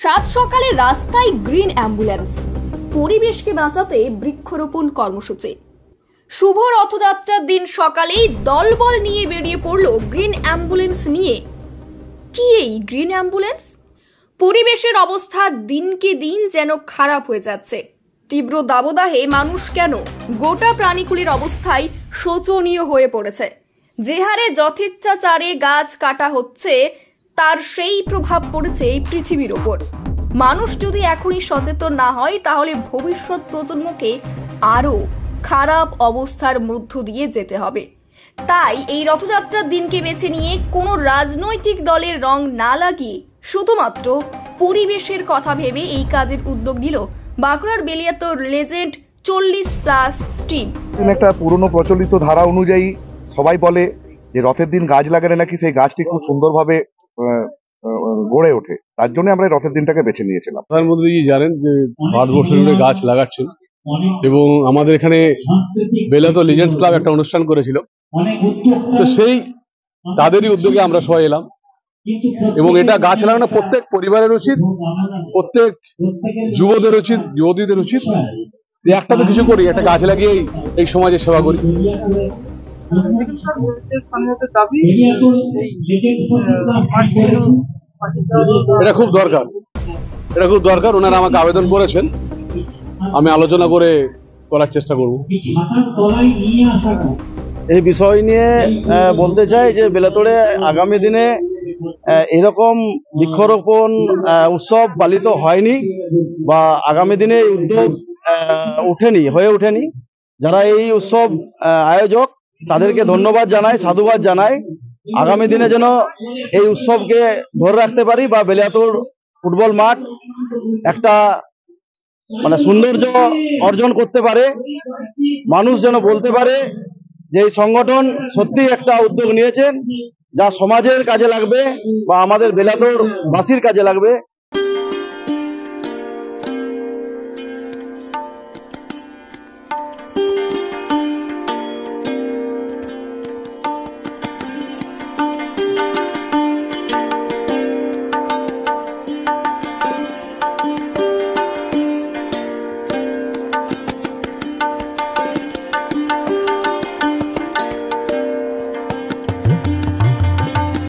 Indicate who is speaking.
Speaker 1: সাত সকালে রাস্তায় গ্রিন অ্যাম্বুলেন্স, পরিবেশকে বাঁচাতে বৃক্ষরোপণ কর্মসূচি। শুভ রথযাত্রার দিন সকালেই দলবল নিয়ে বেরিয়ে পড়ল গ্রিন অ্যাম্বুলেন্স নিয়ে। কি এই গ্রিন অ্যাম্বুলেন্স? পরিবেশের অবস্থা দিনকে দিন যেন খারাপ হয়ে যাচ্ছে। তীব্র দাবদাহে মানুষ কেন গোটা প্রাণীকুলের অবস্থায় শোচনীয় হয়ে পড়েছে। যে হারে যথেচ্ছাচারে গাছ কাটা হচ্ছে তার সেই প্রভাব পড়েছে এই পৃথিবীর ওপর। মানুষ যদি এখনই সচেতন না হয় তাহলে ভবিষ্যৎ প্রজন্মকে আরো খারাপ অবস্থার মধ্য দিয়ে যেতে হবে। তাই এই রথযাত্রার দিনকে বেছে নিয়ে কোনো রাজনৈতিক দলের রং না লাগিয়ে শুধুমাত্র পরিবেশের কথা ভেবে এই কাজের উদ্যোগ নিল বাঁকুড়ার বেলিয়াতোর লেজেন্ড 40+ টিম।
Speaker 2: একটা পুরনো প্রচলিত ধারা অনুযায়ী সবাই বলে যে রথের দিন গাছ লাগালে নাকি সেই গাছটি খুব সুন্দরভাবে গড়ে ওঠে। তার জন্য আমরা রথের দিনটাকে বেছে নিয়েছিলাম।
Speaker 3: প্রধানমন্ত্রী জানেন যে ভারতবর্ষ জুড়ে গাছ লাগাচ্ছেন এবং আমাদের এখানে বেলিয়াতোর লিজেন্ডস ক্লাব একটা অনুষ্ঠান করেছিল, তো সেই তাদেরই উদ্যোগে আমরা সবাই এলাম এবং এটা গাছ লাগানো প্রত্যেক পরিবারের উচিত, প্রত্যেক যুবদের উচিত, যুবতীদের উচিত যে একটা তো কিছু করি, একটা গাছ লাগিয়ে এই সমাজের সেবা করি। এটা খুব দরকার, এটা খুব দরকার। ওনারা আমাকে আবেদন করেছেন, আমি আলোচনা করে করার চেষ্টা করব।
Speaker 4: এই বিষয় নিয়ে বলতে চাই যে বেলিয়াতোড়ে আগামী দিনে এরকম বৃক্ষরোপণ উৎসব পালিত হয়নি বা আগামী দিনে এই উদ্যোগ হয়ে ওঠেনি। যারা এই উৎসব আয়োজক তাদেরকে ধন্যবাদ জানাই, সাধুবাদ জানাই। আগামী দিনে যেন এই উৎসবকে ধরে রাখতে পারি বা বেলিয়াতোর ফুটবল মাঠ একটা সৌন্দর্য অর্জন করতে পারে, মানুষ যেন বলতে পারে যে এই সংগঠন সত্যি একটা উদ্যোগ নিয়েছেন যা সমাজের কাজে লাগবে বা আমাদের বেলিয়াতোর বাসীর কাজে লাগবে।